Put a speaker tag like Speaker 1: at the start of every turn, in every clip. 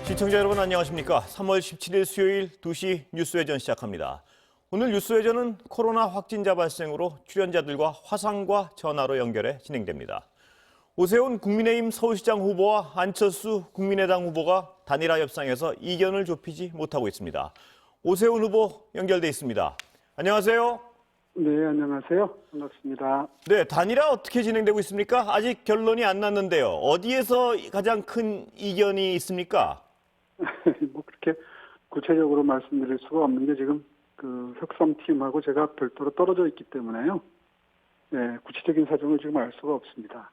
Speaker 1: 시청자 여러분 안녕하십니까? 3월 17일 수요일 2시 뉴스회전 시작합니다. 오늘 뉴스회전은 코로나 확진자 발생으로 출연자들과 화상과 전화로 연결해 진행됩니다. 오세훈 국민의힘 서울시장 후보와 안철수 국민의당 후보가 단일화 협상에서 이견을 좁히지 못하고 있습니다. 오세훈 후보 연결돼 있습니다. 안녕하세요.
Speaker 2: 네, 안녕하세요. 반갑습니다.
Speaker 1: 네, 단일화 어떻게 진행되고 있습니까? 아직 결론이 안 났는데요. 어디에서 가장 큰 이견이 있습니까?
Speaker 2: 뭐 그렇게 구체적으로 말씀드릴 수가 없는 게 지금 그 협상팀하고 제가 별도로 떨어져 있기 때문에요. 네, 구체적인 사정을 지금 알 수가 없습니다.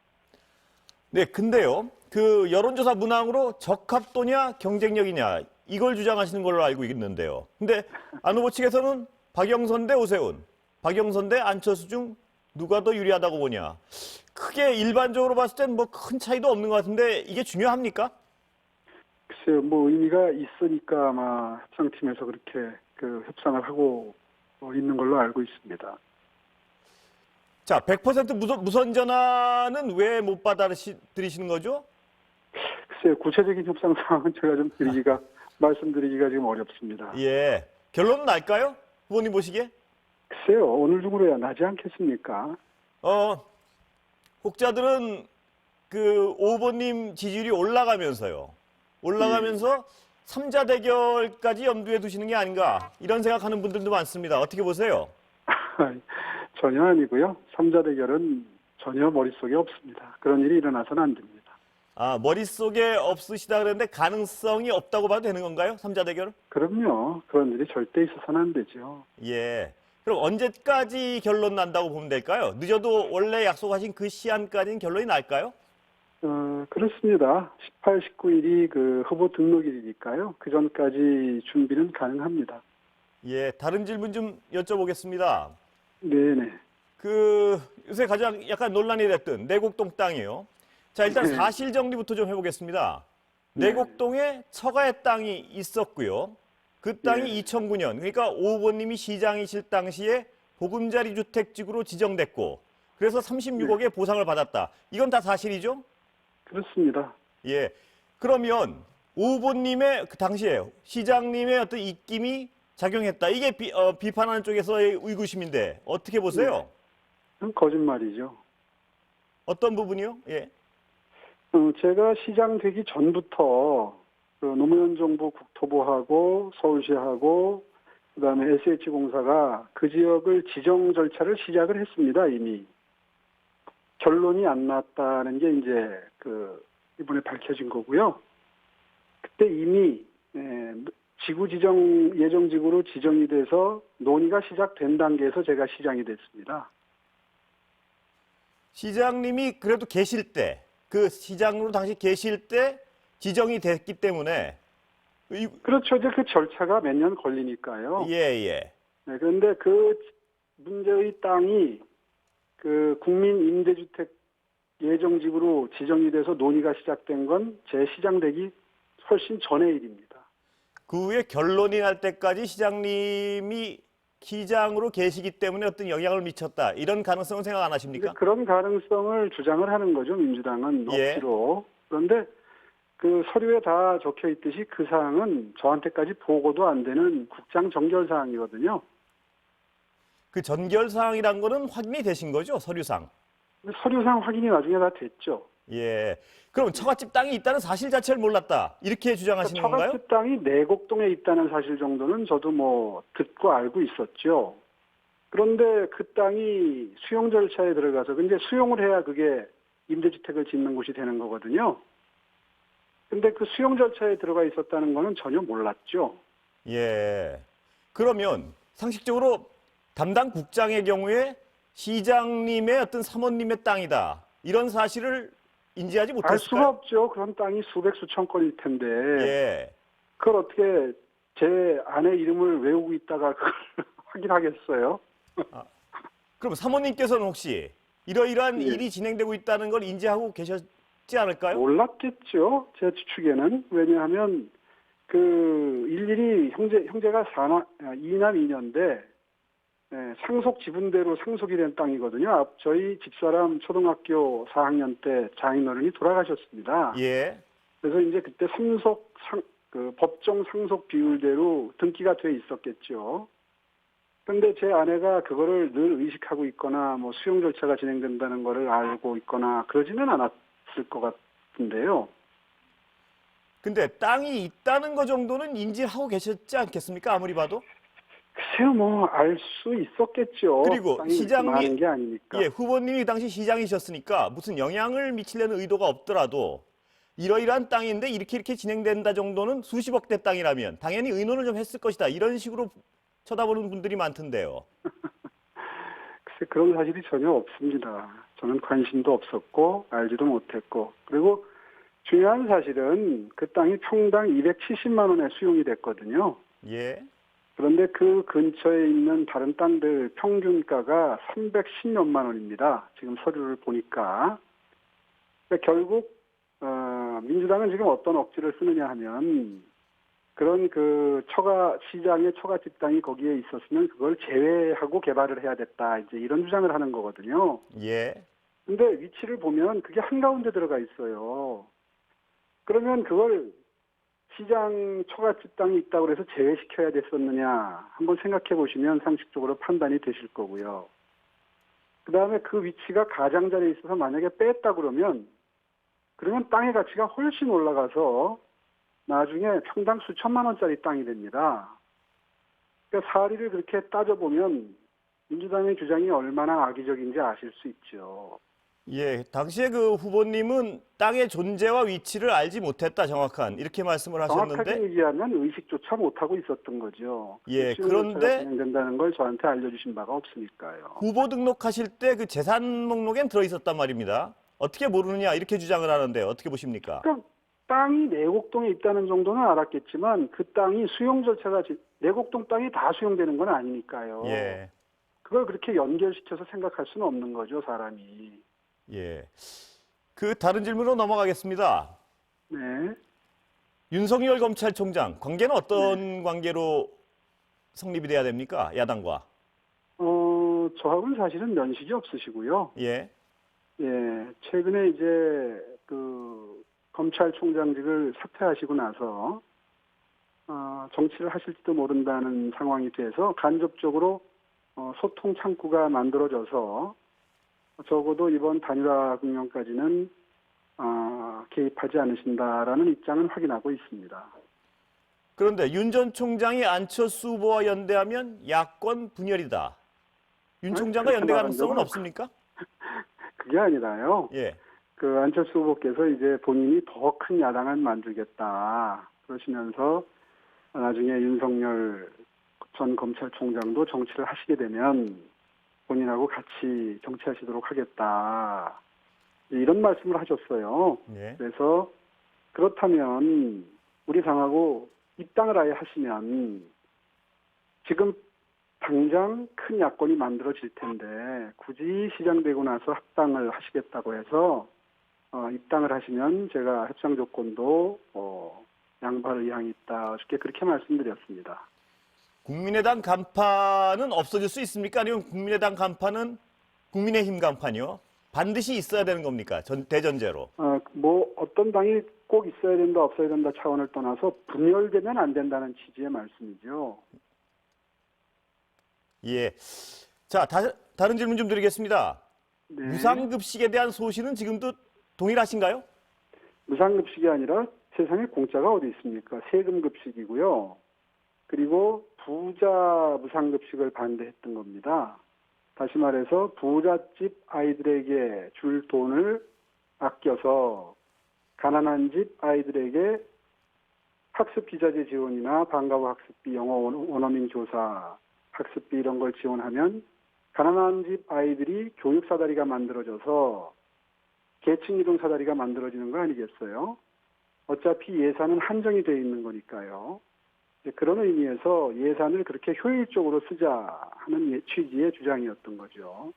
Speaker 1: 네, 근데요. 그 여론조사 문항으로 적합도냐 경쟁력이냐 이걸 주장하시는 걸로 알고 있는데요. 근데 안 후보 측에서는 박영선 대 오세훈, 박영선 대 안철수 중 누가 더 유리하다고 보냐. 크게 일반적으로 봤을 땐 뭐 큰 차이도 없는 것 같은데 이게 중요합니까?
Speaker 2: 글쎄요, 뭐 의미가 있으니까 아마 협상팀에서 그렇게 그 협상을 하고 있는 걸로 알고 있습니다.
Speaker 1: 자, 100% 무선 전화는 왜 못 받아들이시는 거죠?
Speaker 2: 글쎄요, 구체적인 협상 상황은 제가 좀 말씀드리기가 지금 어렵습니다.
Speaker 1: 예. 결론은 날까요? 후보님 보시기에?
Speaker 2: 글쎄요, 오늘 중으로야 나지 않겠습니까?
Speaker 1: 혹자들은 그 오 후보님 지지율이 올라가면서 3자 대결까지 염두에 두시는 게 아닌가 이런 생각하는 분들도 많습니다. 어떻게 보세요?
Speaker 2: 전혀 아니고요. 3자 대결은 전혀 머릿속에 없습니다. 그런 일이 일어나서는 안 됩니다.
Speaker 1: 아, 머릿속에 없으시다 그랬는데 가능성이 없다고 봐도 되는 건가요? 3자 대결은?
Speaker 2: 그럼요. 그런 일이 절대 있어서는 안 되죠.
Speaker 1: 예. 그럼 언제까지 결론 난다고 보면 될까요? 늦어도 원래 약속하신 그 시한까지는 결론이 날까요?
Speaker 2: 그렇습니다. 18, 19일이 그 후보 등록일이니까요. 그 전까지 준비는 가능합니다.
Speaker 1: 예, 다른 질문 좀 여쭤보겠습니다.
Speaker 2: 네네.
Speaker 1: 그 요새 가장 약간 논란이 됐던 내곡동 땅이요. 자, 일단
Speaker 2: 네.
Speaker 1: 사실 정리부터 좀 해보겠습니다.
Speaker 2: 네.
Speaker 1: 내곡동에 처가의 땅이 있었고요. 그 땅이
Speaker 2: 네.
Speaker 1: 2009년, 그러니까 오 후보님이 시장이실 당시에 보금자리 주택지구로 지정됐고, 그래서 36억의 보상을 받았다. 이건 다 사실이죠?
Speaker 2: 그렇습니다.
Speaker 1: 예. 그러면 오 후보님의 그 당시에 시장님의 어떤 입김이 작용했다. 이게 비판하는 쪽에서의 의구심인데 어떻게 보세요?
Speaker 2: 그건 거짓말이죠.
Speaker 1: 어떤 부분이요? 예.
Speaker 2: 제가 시장 되기 전부터 그 노무현 정부 국토부하고 서울시하고 그다음에 SH공사가 그 지역을 지정 절차를 시작을 했습니다. 이미. 결론이 안 났다는 게 이제 이번에 밝혀진 거고요. 그때 이미 지구 지정 예정 지구로 지정이 돼서 논의가 시작된 단계에서 제가 시장이 됐습니다.
Speaker 1: 시장님이 그래도 계실 때, 그 시장으로 당시 계실 때 지정이 됐기 때문에
Speaker 2: 그렇죠. 이제 그 절차가 몇 년 걸리니까요.
Speaker 1: 예.
Speaker 2: 네, 그런데 그 문제의 땅이 그 국민 임대주택 예정지구로 지정이 돼서 논의가 시작된 건 제 시장되기 훨씬 전의 일입니다.
Speaker 1: 그 후에 결론이 날 때까지 시장님이 시장으로 계시기 때문에 어떤 영향을 미쳤다. 이런 가능성은 생각 안 하십니까?
Speaker 2: 그런 가능성을 주장을 하는 거죠. 민주당은
Speaker 1: 예.
Speaker 2: 억지로. 그런데 그 서류에 다 적혀 있듯이 그 사항은 저한테까지 보고도 안 되는 국장 정결 사항이거든요.
Speaker 1: 그 전결 사항이란 거는 확인이 되신 거죠, 서류상?
Speaker 2: 서류상 확인이 나중에 다 됐죠.
Speaker 1: 예. 그럼 처갓집 땅이 있다는 사실 자체를 몰랐다. 이렇게 주장하시는 건가요?
Speaker 2: 처갓집 땅이 내곡동에 있다는 사실 정도는 저도 뭐 듣고 알고 있었죠. 그런데 그 땅이 수용 절차에 들어가서 이제 수용을 해야 그게 임대주택을 짓는 곳이 되는 거거든요. 근데 그 수용 절차에 들어가 있었다는 거는 전혀 몰랐죠.
Speaker 1: 예. 그러면 상식적으로 담당 국장의 경우에 시장님의 어떤 사모님의 땅이다. 이런 사실을 인지하지
Speaker 2: 알
Speaker 1: 못했을까요?
Speaker 2: 수가 없죠. 그런 땅이 수백 수천 건일 텐데.
Speaker 1: 예.
Speaker 2: 그걸 어떻게 제 아내 이름을 외우고 있다가 그걸 확인하겠어요?
Speaker 1: 그럼 사모님께서는 혹시 이러이러한
Speaker 2: 예.
Speaker 1: 일이 진행되고 있다는 걸 인지하고 계셨지 않을까요?
Speaker 2: 몰랐겠죠. 제 추측에는. 왜냐하면 그 일일이 형제가 2남 2녀인데 상속 지분대로 상속이 된 땅이거든요. 저희 집사람 초등학교 4학년 때 장인어른이 돌아가셨습니다.
Speaker 1: 예.
Speaker 2: 그래서 이제 그때 그 법정 상속 비율대로 등기가 돼 있었겠죠. 근데 제 아내가 그거를 늘 의식하고 있거나 뭐 수용 절차가 진행된다는 거를 알고 있거나 그러지는 않았을 것 같은데요.
Speaker 1: 근데 땅이 있다는 거 정도는 인지하고 계셨지 않겠습니까? 아무리 봐도.
Speaker 2: 글쎄요, 뭐 알 수 있었겠죠.
Speaker 1: 그리고
Speaker 2: 땅이 그렇게 많은 게 아니니까.
Speaker 1: 후보님이 당시 시장이셨으니까 무슨 영향을 미치려는 의도가 없더라도 이러이러한 땅인데 이렇게 진행된다 정도는 수십억 대 땅이라면 당연히 의논을 좀 했을 것이다. 이런 식으로 쳐다보는 분들이 많던데요.
Speaker 2: 글쎄 그런 사실이 전혀 없습니다. 저는 관심도 없었고 알지도 못했고 그리고 중요한 사실은 그 땅이 평당 270만 원에 수용이 됐거든요.
Speaker 1: 예.
Speaker 2: 그런데 그 근처에 있는 다른 땅들 평균가가 310몇만 원입니다. 지금 서류를 보니까. 그러니까 결국 민주당은 지금 어떤 억지를 쓰느냐 하면 그런 그 시장의 처갓집 땅이 거기에 있었으면 그걸 제외하고 개발을 해야 됐다. 이제 이런 주장을 하는 거거든요.
Speaker 1: 예.
Speaker 2: 근데 위치를 보면 그게 한가운데 들어가 있어요. 그러면 그걸 시장 처갓집 땅이 있다고 해서 제외시켜야 됐었느냐 한번 생각해 보시면 상식적으로 판단이 되실 거고요. 그다음에 그 위치가 가장자리에 있어서 만약에 뺐다 그러면 땅의 가치가 훨씬 올라가서 나중에 평당 수천만 원짜리 땅이 됩니다. 그러니까 사리를 그렇게 따져보면 민주당의 주장이 얼마나 악의적인지 아실 수 있죠.
Speaker 1: 예. 당시에 그 후보님은 땅의 존재와 위치를 알지 못했다 정확한 이렇게 말씀을
Speaker 2: 정확하게
Speaker 1: 하셨는데
Speaker 2: 얘기하면 의식조차 못하고 있었던 거죠.
Speaker 1: 예.
Speaker 2: 수용 절차가
Speaker 1: 그런데
Speaker 2: 진행된다는 걸 저한테 알려주신 바가 없으니까요.
Speaker 1: 후보 등록하실 때 그 재산 목록엔 들어 있었단 말입니다. 어떻게 모르느냐 이렇게 주장을 하는데 어떻게 보십니까?
Speaker 2: 그러니까 땅이 내곡동에 있다는 정도는 알았겠지만 그 땅이 수용 절차가 내곡동 땅이 다 수용되는 건 아니니까요.
Speaker 1: 예.
Speaker 2: 그걸 그렇게 연결시켜서 생각할 수는 없는 거죠, 사람이.
Speaker 1: 예. 그 다른 질문으로 넘어가겠습니다.
Speaker 2: 네.
Speaker 1: 윤석열 검찰총장 관계는 어떤 관계로 성립이 돼야 됩니까? 야당과.
Speaker 2: 저하고는 사실은 면식이 없으시고요.
Speaker 1: 예.
Speaker 2: 예, 최근에 이제 그 검찰총장직을 사퇴하시고 나서 정치를 하실지도 모른다는 상황이 돼서 간접적으로 소통 창구가 만들어져서 적어도 이번 단일화 국면까지는 개입하지 않으신다라는 입장은 확인하고 있습니다.
Speaker 1: 그런데 윤 전 총장이 안철수 후보와 연대하면 야권 분열이다. 윤 총장과
Speaker 2: 그렇게
Speaker 1: 연대
Speaker 2: 말한
Speaker 1: 가능성은
Speaker 2: 적은
Speaker 1: 없습니까?
Speaker 2: 그게 아니라요.
Speaker 1: 예.
Speaker 2: 그 안철수 후보께서 이제 본인이 더 큰 야당을 만들겠다 그러시면서 나중에 윤석열 전 검찰총장도 정치를 하시게 되면 본인하고 같이 정치하시도록 하겠다 이런 말씀을 하셨어요.
Speaker 1: 예.
Speaker 2: 그래서 그렇다면 우리 당하고 입당을 아예 하시면 지금 당장 큰 야권이 만들어질 텐데 굳이 시장되고 나서 합당을 하시겠다고 해서 입당을 하시면 제가 협상 조건도 양보할 의향이 있다. 어저께 그렇게 말씀드렸습니다.
Speaker 1: 국민의당 간판은 없어질 수 있습니까? 아니면 국민의당 간판은 국민의힘 간판이요? 반드시 있어야 되는 겁니까? 대전제로.
Speaker 2: 뭐 어떤 당이 꼭 있어야 된다 없어야 된다 차원을 떠나서 분열되면 안 된다는 취지의 말씀이죠.
Speaker 1: 예. 자, 다른 질문 좀 드리겠습니다.
Speaker 2: 네.
Speaker 1: 무상급식에 대한 소신은 지금도 동일하신가요?
Speaker 2: 무상급식이 아니라 세상에 공짜가 어디 있습니까? 세금급식이고요. 그리고 부자 무상급식을 반대했던 겁니다. 다시 말해서 부잣집 아이들에게 줄 돈을 아껴서 가난한 집 아이들에게 학습기자재 지원이나 방과후 학습비, 영어 원어민 교사 학습비 이런 걸 지원하면 가난한 집 아이들이 교육 사다리가 만들어져서 계층 이동 사다리가 만들어지는 거 아니겠어요? 어차피 예산은 한정이 되어 있는 거니까요. 그런 의미에서 예산을 그렇게 효율적으로 쓰자 하는 취지의 주장이었던 거죠.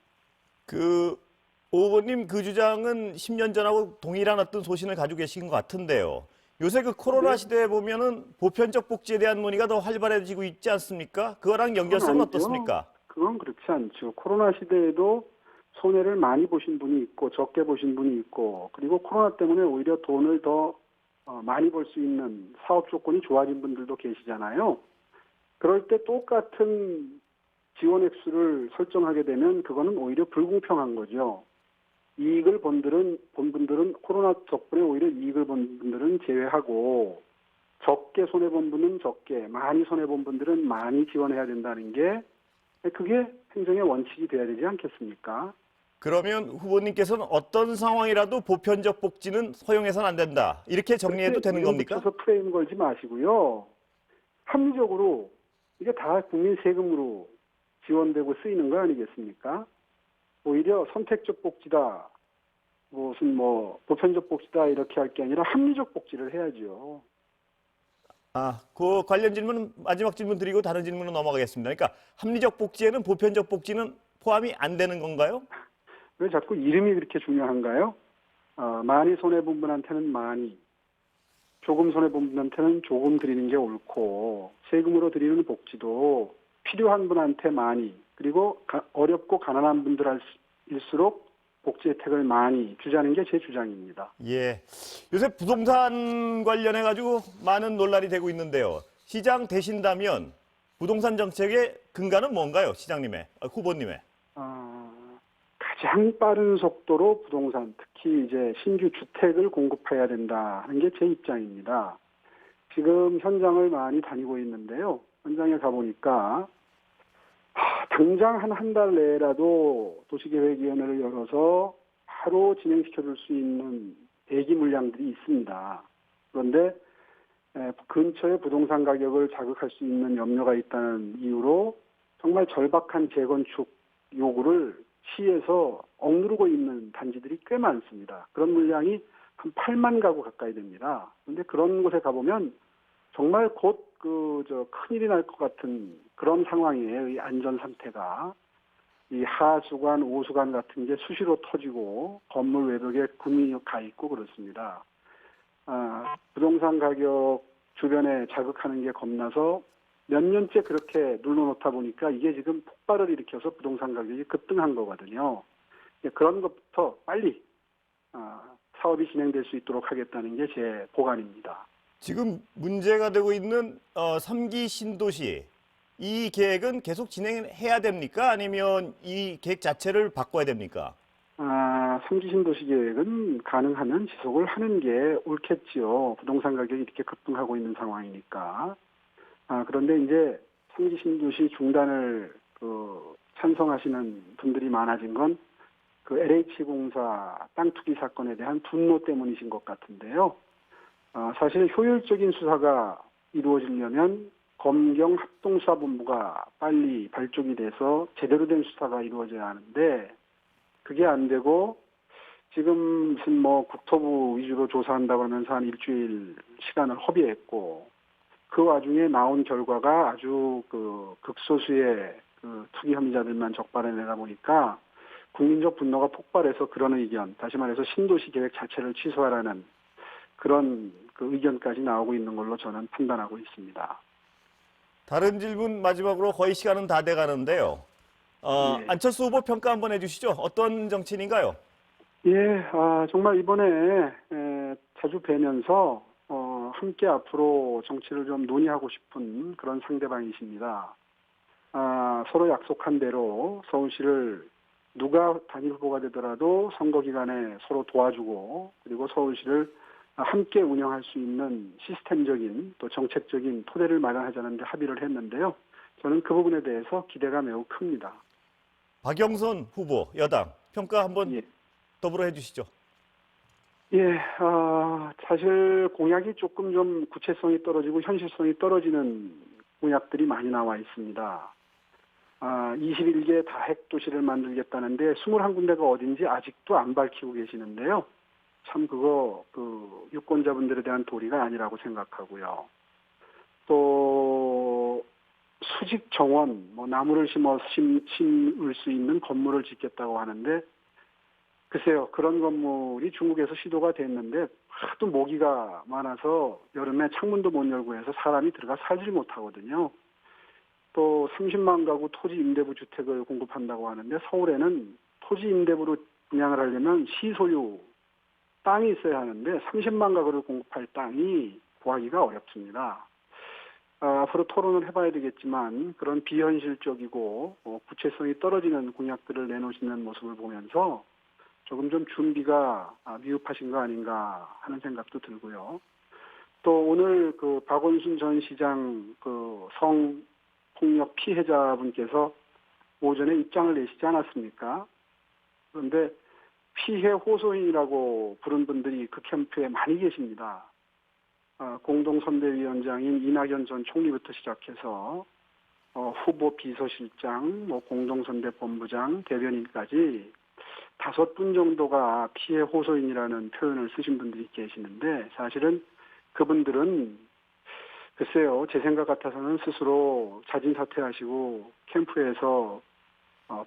Speaker 1: 오 후보님 그 주장은 10년 전하고 동일한 어떤 소신을 가지고 계신 것 같은데요. 요새 그 코로나
Speaker 2: 네.
Speaker 1: 시대에 보면은 보편적 복지에 대한 논의가 더 활발해지고 있지 않습니까? 그거랑 연결성은
Speaker 2: 그건 아니죠.
Speaker 1: 어떻습니까?
Speaker 2: 그건 그렇지 않죠. 코로나 시대에도 손해를 많이 보신 분이 있고 적게 보신 분이 있고 그리고 코로나 때문에 오히려 돈을 더 많이 벌 수 있는 사업 조건이 좋아진 분들도 계시잖아요. 그럴 때 똑같은 지원 액수를 설정하게 되면 그거는 오히려 불공평한 거죠. 이익을 본 분들은 코로나 덕분에 오히려 이익을 본 분들은 제외하고 적게 손해본 분은 적게, 많이 손해본 분들은 많이 지원해야 된다는 게 그게 행정의 원칙이 돼야 되지 않겠습니까?
Speaker 1: 그러면 후보님께서는 어떤 상황이라도 보편적 복지는 허용해서는 안 된다. 이렇게 정리해도
Speaker 2: 그렇게
Speaker 1: 되는
Speaker 2: 이름
Speaker 1: 겁니까?
Speaker 2: 붙여서 프레임 걸지 마시고요. 합리적으로 이게 다 국민 세금으로 지원되고 쓰이는 거 아니겠습니까? 오히려 선택적 복지다, 무슨 보편적 복지다 이렇게 할 게 아니라 합리적 복지를 해야죠.
Speaker 1: 그 관련 질문은 마지막 질문 드리고 다른 질문으로 넘어가겠습니다. 그러니까 합리적 복지에는 보편적 복지는 포함이 안 되는 건가요?
Speaker 2: 왜 자꾸 이름이 그렇게 중요한가요? 많이 손해본 분한테는 많이, 조금 손해본 분한테는 조금 드리는 게 옳고, 세금으로 드리는 복지도 필요한 분한테 많이, 그리고 어렵고 가난한 분들일수록 복지 혜택을 많이 주자는 게 제 주장입니다.
Speaker 1: 예. 요새 부동산 관련해 가지고 많은 논란이 되고 있는데요. 시장 되신다면 부동산 정책의 근간은 뭔가요? 시장님의, 후보님의.
Speaker 2: 가장 빠른 속도로 부동산, 특히 이제 신규 주택을 공급해야 된다 하는 게 제 입장입니다. 지금 현장을 많이 다니고 있는데요. 현장에 가보니까 당장 한 달 내라도 도시계획위원회를 열어서 바로 진행시켜줄 수 있는 대기 물량들이 있습니다. 그런데 근처에 부동산 가격을 자극할 수 있는 염려가 있다는 이유로 정말 절박한 재건축 요구를 시에서 억누르고 있는 단지들이 꽤 많습니다. 그런 물량이 한 8만 가구 가까이 됩니다. 그런데 그런 곳에 가보면 정말 곧 큰일이 날 것 같은 그런 상황이에요. 이 안전 상태가. 이 하수관, 오수관 같은 게 수시로 터지고 건물 외벽에 금이 가 있고 그렇습니다. 부동산 가격 주변에 자극하는 게 겁나서 몇 년째 그렇게 눌러놓다 보니까 이게 지금 폭발을 일으켜서 부동산 가격이 급등한 거거든요. 그런 것부터 빨리 사업이 진행될 수 있도록 하겠다는 게 제 보관입니다.
Speaker 1: 지금 문제가 되고 있는 3기 신도시 이 계획은 계속 진행해야 됩니까? 아니면 이 계획 자체를 바꿔야 됩니까?
Speaker 2: 3기 신도시 계획은 가능하면 지속을 하는 게 옳겠지요. 부동산 가격이 이렇게 급등하고 있는 상황이니까. 그런데 이제 3기 신도시 중단을 찬성하시는 분들이 많아진 건 그 LH공사 땅 투기 사건에 대한 분노 때문이신 것 같은데요. 사실 효율적인 수사가 이루어지려면 검경 합동수사본부가 빨리 발족이 돼서 제대로 된 수사가 이루어져야 하는데 그게 안 되고 지금 무슨 국토부 위주로 조사한다고 하면서 한 일주일 시간을 허비했고 그 와중에 나온 결과가 아주 극소수의 투기 혐의자들만 적발해 내다 보니까 국민적 분노가 폭발해서 그런 의견, 다시 말해서 신도시 계획 자체를 취소하라는 그런 의견까지 나오고 있는 걸로 저는 판단하고 있습니다.
Speaker 1: 다른 질문 마지막으로 거의 시간은 다 돼가는데요.
Speaker 2: 예.
Speaker 1: 안철수 후보 평가 한번 해주시죠. 어떤 정치인인가요?
Speaker 2: 예, 정말 이번에 자주 뵈면서 함께 앞으로 정치를 좀 논의하고 싶은 그런 상대방이십니다. 서로 약속한 대로 서울시를 누가 단일 후보가 되더라도 선거 기간에 서로 도와주고 그리고 서울시를 함께 운영할 수 있는 시스템적인 또 정책적인 토대를 마련하자는 데 합의를 했는데요. 저는 그 부분에 대해서 기대가 매우 큽니다.
Speaker 1: 박영선 후보 여당 평가 한번
Speaker 2: 예.
Speaker 1: 더불어 해주시죠.
Speaker 2: 예, 사실 공약이 조금 좀 구체성이 떨어지고 현실성이 떨어지는 공약들이 많이 나와 있습니다. 21개 다핵 도시를 만들겠다는데 21군데가 어딘지 아직도 안 밝히고 계시는데요. 참 유권자분들에 대한 도리가 아니라고 생각하고요. 또 수직 정원, 나무를 심을 수 있는 건물을 짓겠다고 하는데 글쎄요, 그런 건물이 중국에서 시도가 됐는데 하도 모기가 많아서 여름에 창문도 못 열고 해서 사람이 들어가 살질 못하거든요. 또 30만 가구 토지 임대부 주택을 공급한다고 하는데 서울에는 토지 임대부로 분양을 하려면 시소유 땅이 있어야 하는데 30만 가구를 공급할 땅이 구하기가 어렵습니다. 앞으로 토론을 해봐야 되겠지만 그런 비현실적이고 구체성이 떨어지는 공약들을 내놓으시는 모습을 보면서 조금 좀 준비가 미흡하신 거 아닌가 하는 생각도 들고요. 또 오늘 그 박원순 전 시장 그 성폭력 피해자분께서 오전에 입장을 내시지 않았습니까? 그런데 피해 호소인이라고 부른 분들이 그 캠프에 많이 계십니다. 공동선대위원장인 이낙연 전 총리부터 시작해서 후보 비서실장, 공동선대본부장, 대변인까지 5분 정도가 피해 호소인이라는 표현을 쓰신 분들이 계시는데 사실은 그분들은 글쎄요, 제 생각 같아서는 스스로 자진 사퇴하시고 캠프에서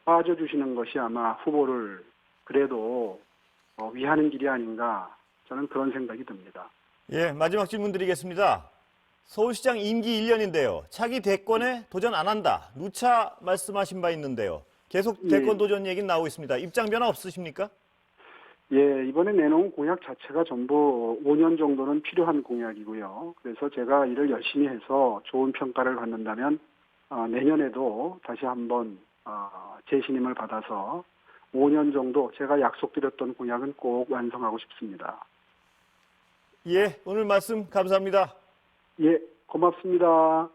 Speaker 2: 빠져주시는 것이 아마 후보를 그래도 위하는 길이 아닌가 저는 그런 생각이 듭니다.
Speaker 1: 예, 마지막 질문 드리겠습니다. 서울시장 임기 1년인데요. 차기 대권에 도전 안 한다. 누차 말씀하신 바 있는데요. 계속 대권 도전 얘기는 나오고 있습니다. 입장 변화 없으십니까?
Speaker 2: 예, 이번에 내놓은 공약 자체가 전부 5년 정도는 필요한 공약이고요. 그래서 제가 일을 열심히 해서 좋은 평가를 받는다면 내년에도 다시 한번 재신임을 받아서 5년 정도 제가 약속드렸던 공약은 꼭 완성하고 싶습니다.
Speaker 1: 예, 오늘 말씀 감사합니다.
Speaker 2: 예, 고맙습니다.